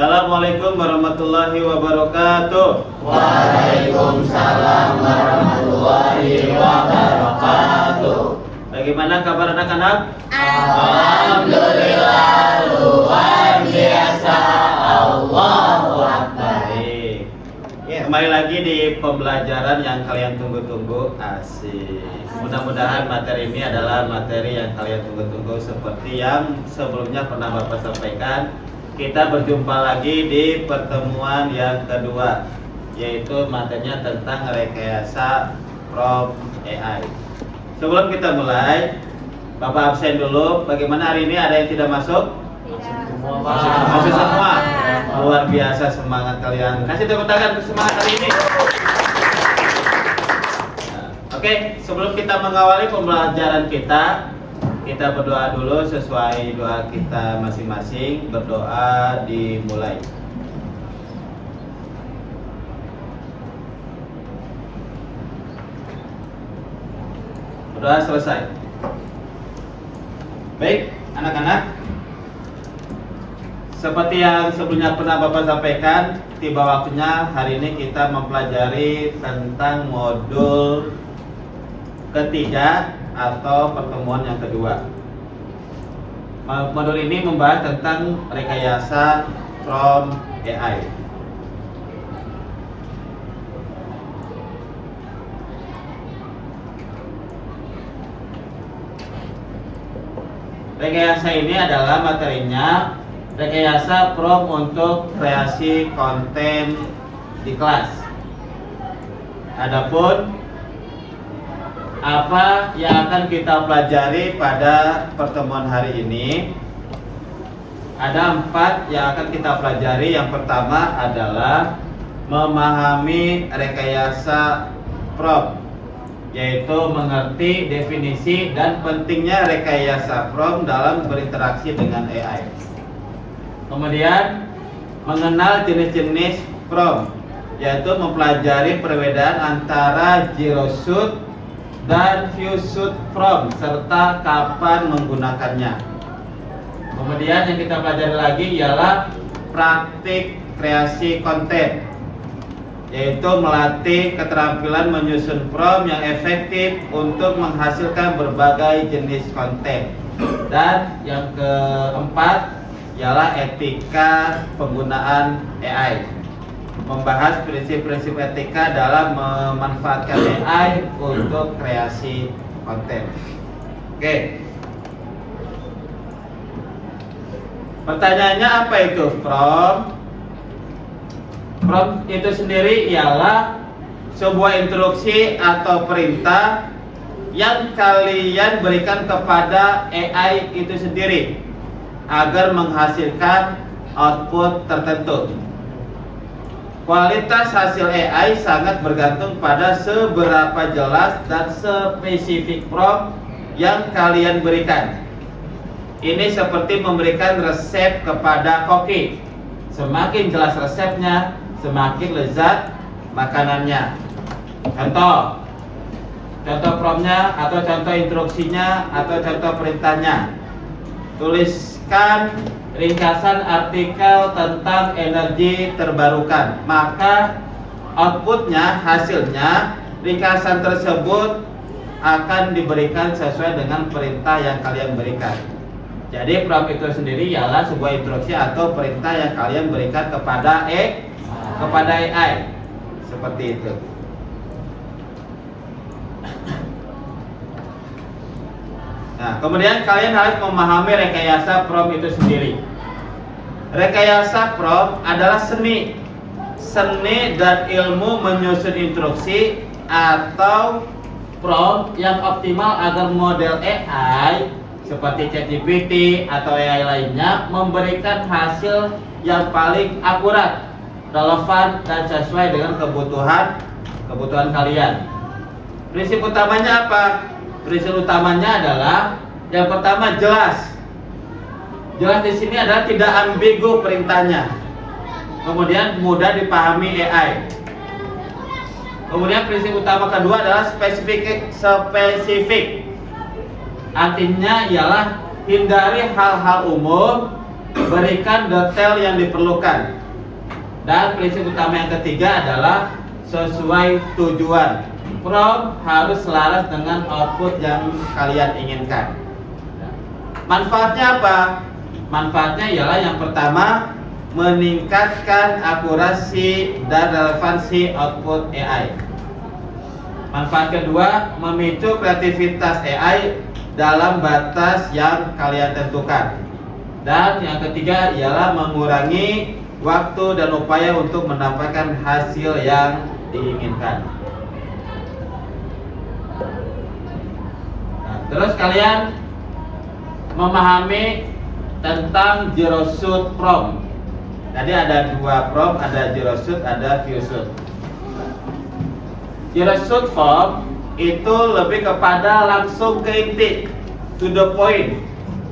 Assalamualaikum warahmatullahi wabarakatuh. Waalaikumsalam warahmatullahi wabarakatuh. Bagaimana kabar anak-anak? Alhamdulillah, luar biasa. Allahu Akbar. Baik. Kembali lagi di pembelajaran yang kalian tunggu-tunggu. Asik. Mudah-mudahan materi ini adalah materi yang kalian tunggu-tunggu seperti yang sebelumnya pernah Bapak sampaikan. Kita berjumpa lagi di pertemuan yang kedua, yaitu materinya tentang rekayasa prompt AI. Sebelum kita mulai, Bapak absen dulu. Bagaimana hari ini, ada yang tidak masuk? Masuk semua. Luar biasa semangat kalian. Kasih tepuk tangan untuk semangat hari ini. Oke, sebelum kita mengawali pembelajaran kita berdoa dulu sesuai doa kita masing-masing. Berdoa dimulai. Berdoa selesai. Baik, anak-anak. Seperti yang sebelumnya pernah Bapak sampaikan, tiba waktunya hari ini kita mempelajari tentang modul ketiga atau pertemuan yang kedua. Modul ini membahas tentang rekayasa prompt AI. Rekayasa ini adalah materinya rekayasa prompt untuk kreasi konten di kelas. Adapun apa yang akan kita pelajari pada pertemuan hari ini, ada 4 yang akan kita pelajari. Yang pertama adalah memahami rekayasa prompt, yaitu mengerti definisi dan pentingnya rekayasa prompt dalam berinteraksi dengan AI. Kemudian mengenal jenis-jenis prompt, yaitu mempelajari perbedaan antara zero shoot dan few shoot prompt serta kapan menggunakannya. Kemudian yang kita pelajari lagi ialah praktik kreasi konten, yaitu melatih keterampilan menyusun prompt yang efektif untuk menghasilkan berbagai jenis konten. Dan yang keempat ialah etika penggunaan AI, membahas prinsip-prinsip etika dalam memanfaatkan AI untuk kreasi konten. Oke. Pertanyaannya, apa itu prompt? Prompt itu sendiri ialah sebuah instruksi atau perintah yang kalian berikan kepada AI itu sendiri agar menghasilkan output tertentu. Kualitas hasil AI sangat bergantung pada seberapa jelas dan spesifik prompt yang kalian berikan. Ini seperti memberikan resep kepada koki. Semakin jelas resepnya, semakin lezat makanannya. Contoh promptnya atau contoh instruksinya atau contoh perintahnya. Tuliskan ringkasan artikel tentang energi terbarukan, maka outputnya, hasilnya, ringkasan tersebut akan diberikan sesuai dengan perintah yang kalian berikan. Jadi prompt itu sendiri ialah sebuah instruksi atau perintah yang kalian berikan kepada AI. Seperti itu. Nah, kemudian kalian harus memahami rekayasa prompt itu sendiri. Rekayasa prompt adalah seni dan ilmu menyusun instruksi atau prompt yang optimal agar model AI seperti ChatGPT atau AI lainnya memberikan hasil yang paling akurat, relevan, dan sesuai dengan kebutuhan kalian. Prinsip utamanya apa? Prinsip utamanya adalah yang pertama, jelas. Jelas di sini adalah tidak ambigu perintahnya. Kemudian mudah dipahami AI. Kemudian prinsip utama kedua adalah spesifik. Artinya ialah hindari hal-hal umum berikan detail yang diperlukan. Dan prinsip utama yang ketiga adalah sesuai tujuan. Prompt harus selaras dengan output yang kalian inginkan. Manfaatnya apa? Manfaatnya ialah yang pertama, meningkatkan akurasi dan relevansi output AI. Manfaat kedua, memicu kreativitas AI dalam batas yang kalian tentukan. Dan yang ketiga ialah mengurangi waktu dan upaya untuk mendapatkan hasil yang diinginkan. Nah, terus kalian memahami tentang zero shoot prompt. Tadi ada dua prompt, ada zero shoot, ada few shoot. Zero shoot prompt itu lebih kepada langsung ke inti, to the point,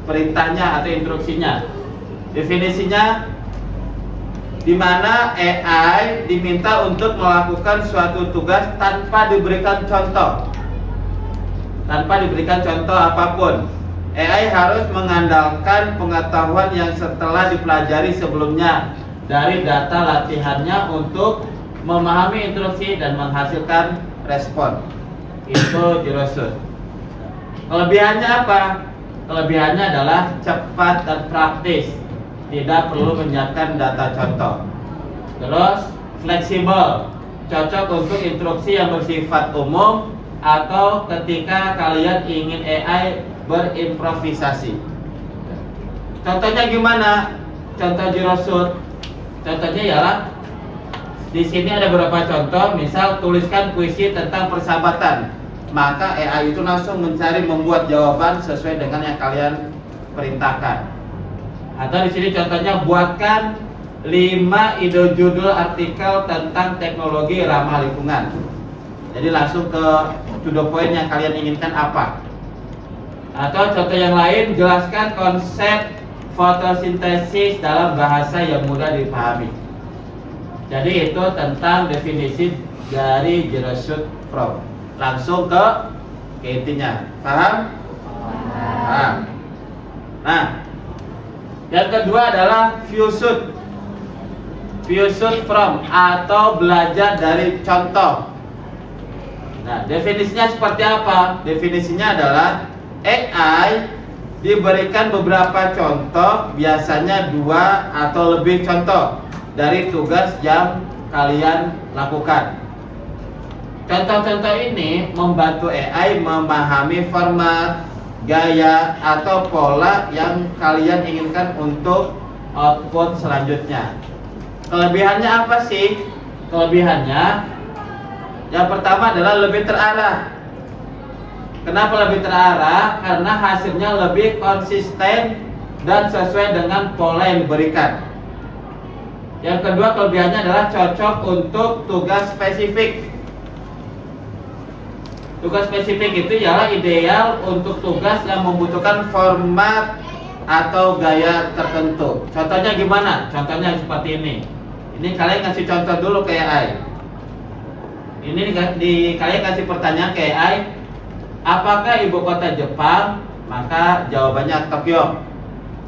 perintahnya atau instruksinya. Definisinya, di mana AI diminta untuk melakukan suatu tugas tanpa diberikan contoh. Tanpa diberikan contoh apapun. AI harus mengandalkan pengetahuan yang setelah dipelajari sebelumnya dari data latihannya untuk memahami instruksi dan menghasilkan respon. Itu zero shoot. Kelebihannya apa? Kelebihannya adalah cepat dan praktis, tidak perlu menyiapkan data contoh. Terus fleksibel, cocok untuk instruksi yang bersifat umum atau ketika kalian ingin AI berimprovisasi. Contohnya gimana? Contoh zero shoot. Contohnya ialah di sini ada beberapa contoh. Misal tuliskan puisi tentang persahabatan, maka AI itu langsung mencari membuat jawaban sesuai dengan yang kalian perintahkan. Atau di sini contohnya buatkan 5 ide judul artikel tentang teknologi ramah lingkungan. Jadi langsung ke to the point yang kalian inginkan apa. Atau contoh yang lain, jelaskan konsep fotosintesis dalam bahasa yang mudah dipahami. Jadi itu tentang definisi dari zero shoot prompt. Langsung ke intinya. Paham? Paham. Nah, yang kedua adalah few shoot. Few shoot prompt atau belajar dari contoh. Nah, definisinya seperti apa? Definisinya adalah AI diberikan beberapa contoh, biasanya 2 atau lebih contoh dari tugas yang kalian lakukan. Contoh-contoh ini membantu AI memahami format, gaya, atau pola yang kalian inginkan untuk output selanjutnya. Kelebihannya apa sih? Kelebihannya yang pertama adalah lebih terarah. Kenapa lebih terarah? Karena hasilnya lebih konsisten dan sesuai dengan pola yang diberikan. Yang kedua, kelebihannya adalah cocok untuk tugas spesifik. Tugas spesifik itu ialah ideal untuk tugas yang membutuhkan format atau gaya tertentu. Contohnya gimana? Contohnya seperti ini. Ini kalian kasih contoh dulu ke AI. Ini kalian kasih pertanyaan ke AI. Apakah ibu kota Jepang? Maka jawabannya Tokyo.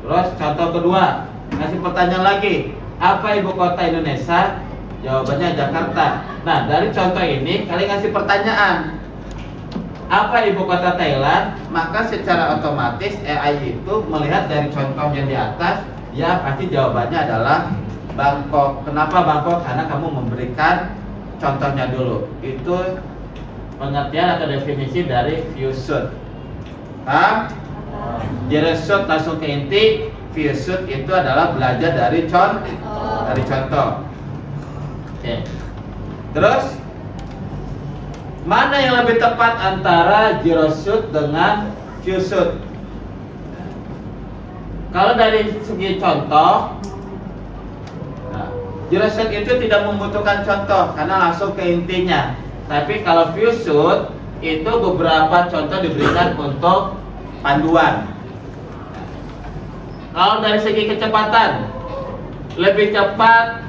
Terus contoh kedua, kasih pertanyaan lagi. Apa ibu kota Indonesia? Jawabannya Jakarta. Nah, dari contoh ini kalian kasih pertanyaan. Apa ibu kota Thailand? Maka secara otomatis AI itu melihat dari contoh yang di atas, ya pasti jawabannya adalah Bangkok. Kenapa Bangkok? Karena kamu memberikan contohnya dulu. Itu pengertian atau definisi dari few shoot. Paham? Zero shoot langsung ke inti, few shoot itu adalah belajar dari contoh. Oke. Terus mana yang lebih tepat antara zero shoot dengan few shoot? Kalau dari segi contoh, zero shoot itu tidak membutuhkan contoh karena langsung ke intinya. Tapi kalau few shoot itu beberapa contoh diberikan untuk panduan. Kalau dari segi kecepatan, lebih cepat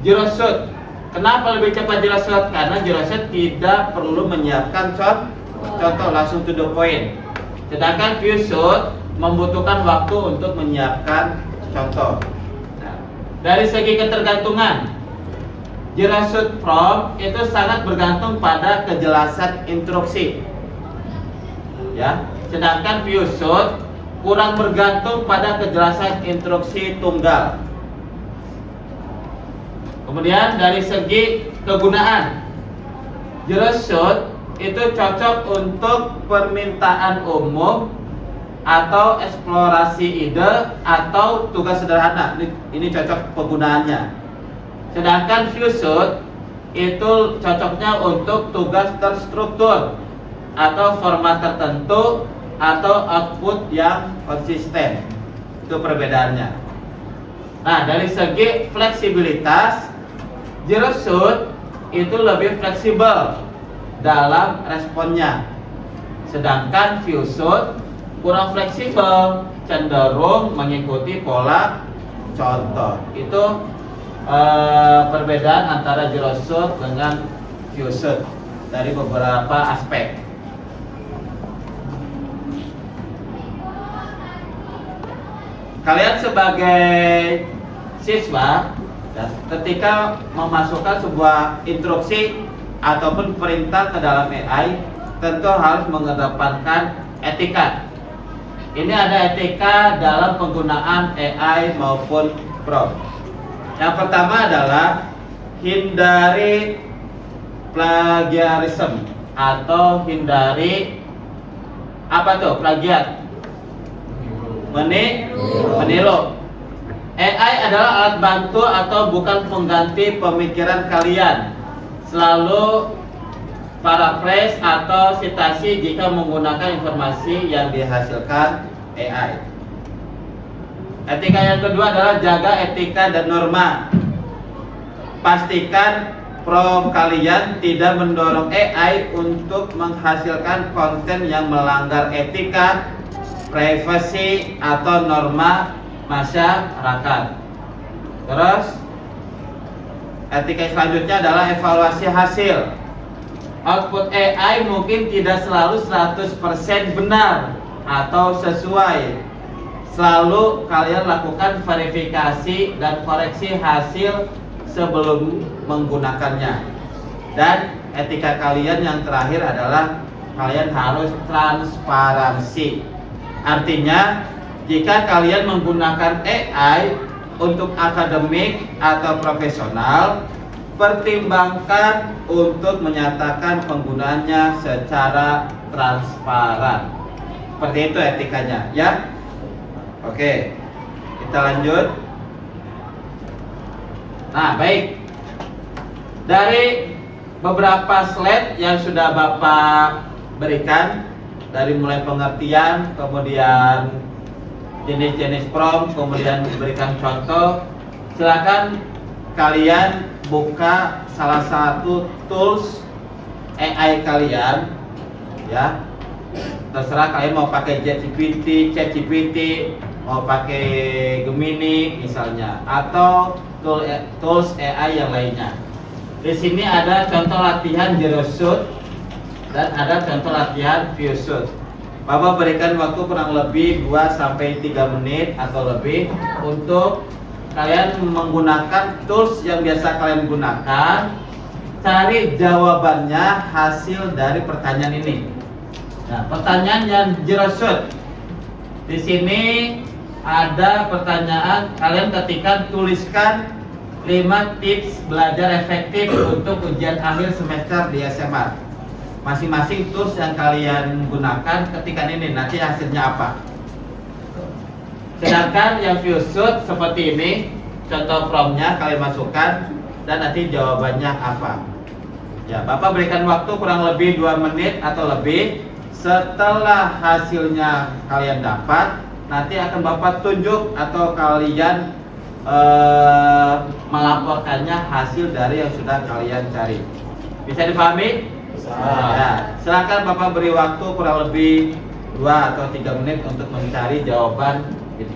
zero shoot. Kenapa lebih cepat zero shoot? Karena zero shoot tidak perlu menyiapkan contoh, langsung to the point. Sedangkan few shoot membutuhkan waktu untuk menyiapkan contoh. Nah, dari segi ketergantungan, zero shoot from itu sangat bergantung pada kejelasan instruksi, ya. Sedangkan few shoot kurang bergantung pada kejelasan instruksi tunggal. Kemudian dari segi kegunaan, zero shoot itu cocok untuk permintaan umum atau eksplorasi ide atau tugas sederhana. Ini cocok penggunaannya. Sedangkan few shoot itu cocoknya untuk tugas terstruktur atau format tertentu atau output yang konsisten. Itu perbedaannya. Nah, dari segi fleksibilitas, zero shoot itu lebih fleksibel dalam responnya. Sedangkan few shoot kurang fleksibel, cenderung mengikuti pola contoh. Itu perbedaan antara zero shoot dengan few shoot dari beberapa aspek. Kalian sebagai siswa, ya, ketika memasukkan sebuah instruksi ataupun perintah ke dalam AI, tentu harus mengedepankan etika. Ini ada etika dalam penggunaan AI maupun prompt. Yang pertama adalah hindari plagiarisme atau hindari apa tuh plagiat? Meniru. AI adalah alat bantu atau bukan pengganti pemikiran kalian. Selalu paraphrase atau citasi jika menggunakan informasi yang dihasilkan AI. Etika yang kedua adalah jaga etika dan norma. Pastikan prompt kalian tidak mendorong AI untuk menghasilkan konten yang melanggar etika, privasi atau norma masyarakat. Terus etika selanjutnya adalah evaluasi hasil. Output AI mungkin tidak selalu 100% benar atau sesuai. Selalu kalian lakukan verifikasi dan koreksi hasil sebelum menggunakannya. Dan etika kalian yang terakhir adalah kalian harus transparansi. Artinya, jika kalian menggunakan AI untuk akademik atau profesional, pertimbangkan untuk menyatakan penggunaannya secara transparan. Seperti itu etikanya, ya. Oke, kita lanjut. Nah, baik. Dari beberapa slide yang sudah Bapak berikan, dari mulai pengertian, kemudian jenis-jenis prompt, kemudian diberikan contoh. Silakan kalian buka salah satu tools AI kalian, ya. Terserah kalian mau pakai ChatGPT, mau pakai Gemini misalnya, atau tools AI yang lainnya. Di sini ada contoh latihan zero shoot dan ada contoh latihan few shoot. Bapak berikan waktu kurang lebih 2-3 menit atau lebih untuk kalian menggunakan tools yang biasa kalian gunakan. Cari jawabannya hasil dari pertanyaan ini. Nah, pertanyaan yang zero shoot. Di sini ada pertanyaan, kalian ketikkan tuliskan 5 tips belajar efektif untuk ujian akhir semester di SMA. Masing-masing tools yang kalian gunakan ketikkan ini, nanti hasilnya apa. Sedangkan yang few shoot seperti ini, contoh promptnya kalian masukkan dan nanti jawabannya apa. Ya, Bapak berikan waktu kurang lebih 2 menit atau lebih. Setelah hasilnya kalian dapat, nanti akan Bapak tunjuk atau kalian melaporkannya hasil dari yang sudah kalian cari. Bisa dipahami? Ya, silakan Bapak beri waktu kurang lebih 2 atau 3 menit untuk mencari jawaban ini.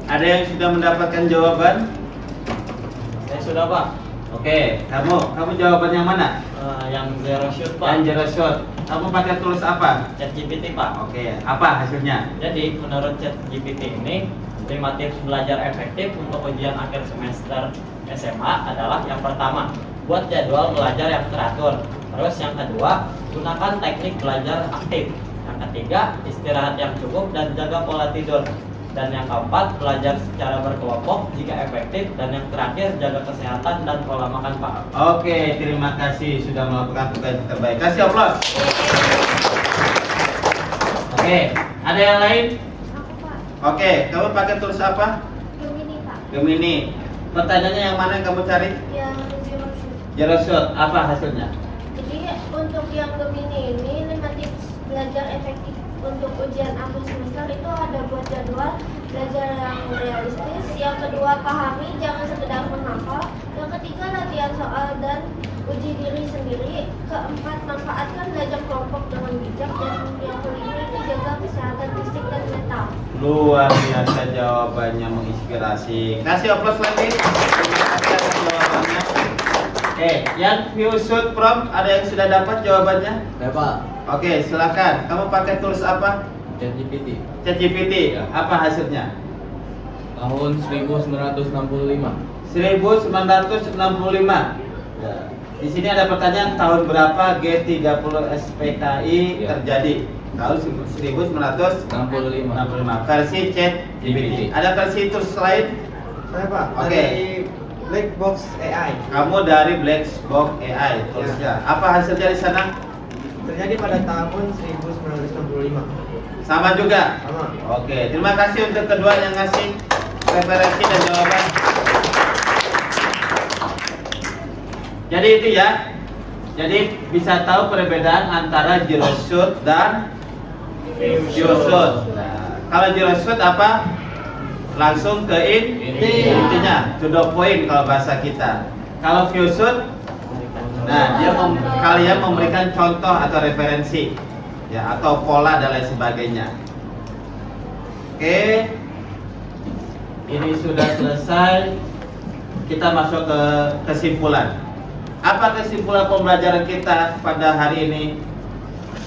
Ada yang sudah mendapatkan jawaban? Saya sudah, Pak. Oke, kamu jawaban yang mana? Yang zero shoot, Pak. Yang zero shot. Kamu pakai tools apa? ChatGPT, Pak. Oke, apa hasilnya? Jadi menurut ChatGPT ini 5 tips belajar efektif untuk ujian akhir semester SMA adalah yang pertama, buat jadwal belajar yang teratur. Terus yang kedua, gunakan teknik belajar aktif. Yang ketiga, istirahat yang cukup dan jaga pola tidur. Dan yang keempat, belajar secara berkelompok jika efektif. Dan yang terakhir, jaga kesehatan dan pola makan, Pak. Oke, terima kasih sudah melakukan tugas yang terbaik. Kasih aplaus. Oke, ada yang lain? Aku, Pak. Oke, kamu pakai tools apa? Gemini, Pak. Gemini. Pertanyaannya yang mana yang kamu cari? Yang zero shoot. Zero shot. Apa hasilnya? Jadi untuk yang Gemini ini 5 tips belajar efektif untuk ujian akhir semester itu ada buat jadwal belajar yang realistis. Yang kedua, pahami, jangan sekedar menghafal. Yang ketiga, latihan soal dan uji diri sendiri. Keempat, manfaatkan belajar kelompok dengan bijak. Dan yang kelima itu jaga kesehatan fisik dan mental. Luar biasa jawabannya, menginspirasi. Kasih aplaus lagi. Terima kasih atas jawabannya. Oke, yang view shoot prom ada yang sudah dapat jawabannya? Ya Pak, Oke, silakan. Kamu pakai tools apa? ChatGPT ChatGPT. Ya. Apa hasilnya? tahun 1965. 1965. Ya. Di sini ada pertanyaan tahun berapa G30 SPKI Ya. terjadi? Tahun 1965. 65. Versi ChatGPT. GPT. Ada versi tools lain? Saya Pak, Oke. dari Black Box AI. Kamu dari Black Box AI toolsnya. Apa hasilnya di sana? Terjadi pada tahun 1965. Sama juga. Sama. Oke, terima kasih untuk kedua yang ngasih referensi dan jawaban. Jadi itu ya. Jadi bisa tahu perbedaan antara zero shoot dan view shoot. Nah, kalau zero shoot apa? Langsung ke intinya, to the point kalau bahasa kita. Kalau view shoot, nah dia kalian memberikan contoh atau referensi, ya atau pola dan lain sebagainya. Oke, ini sudah selesai. Kita masuk ke kesimpulan. Apa kesimpulan pembelajaran kita pada hari ini?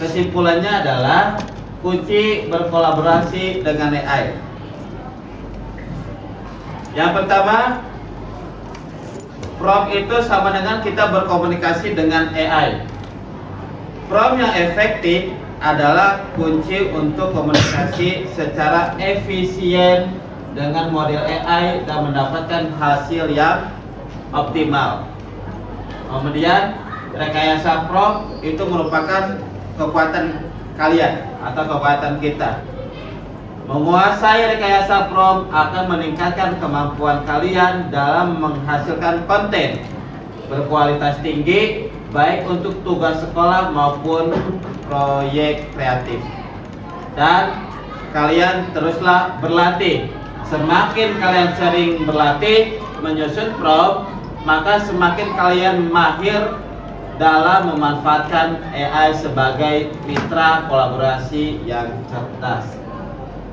Kesimpulannya adalah kunci berkolaborasi dengan AI. Yang pertama, prompt itu sama dengan kita berkomunikasi dengan AI. Prompt yang efektif adalah kunci untuk komunikasi secara efisien dengan model AI dan mendapatkan hasil yang optimal. Kemudian rekayasa prompt itu merupakan kekuatan kalian atau kekuatan kita. Menguasai rekayasa prompt akan meningkatkan kemampuan kalian dalam menghasilkan konten berkualitas tinggi baik untuk tugas sekolah maupun proyek kreatif. Dan kalian teruslah berlatih. Semakin kalian sering berlatih menyusun prompt, maka semakin kalian mahir dalam memanfaatkan AI sebagai mitra kolaborasi yang cerdas.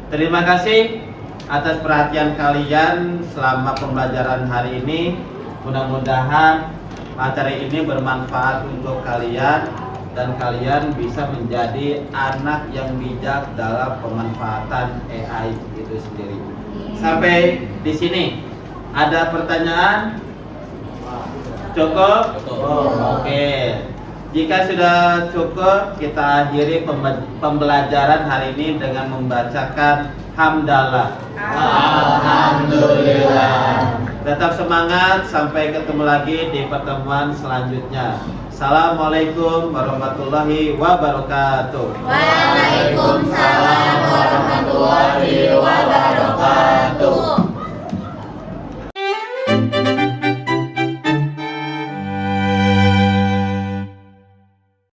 Terima kasih atas perhatian kalian selama pembelajaran hari ini. Mudah-mudahan materi ini bermanfaat untuk kalian dan kalian bisa menjadi anak yang bijak dalam pemanfaatan AI itu sendiri. Sampai di sini ada pertanyaan? Cukup? Oke. Jika sudah cukup, kita akhiri pembelajaran hari ini dengan membacakan hamdalah. Alhamdulillah. Tetap semangat, sampai ketemu lagi di pertemuan selanjutnya. Assalamualaikum warahmatullahi wabarakatuh. Waalaikumsalam warahmatullahi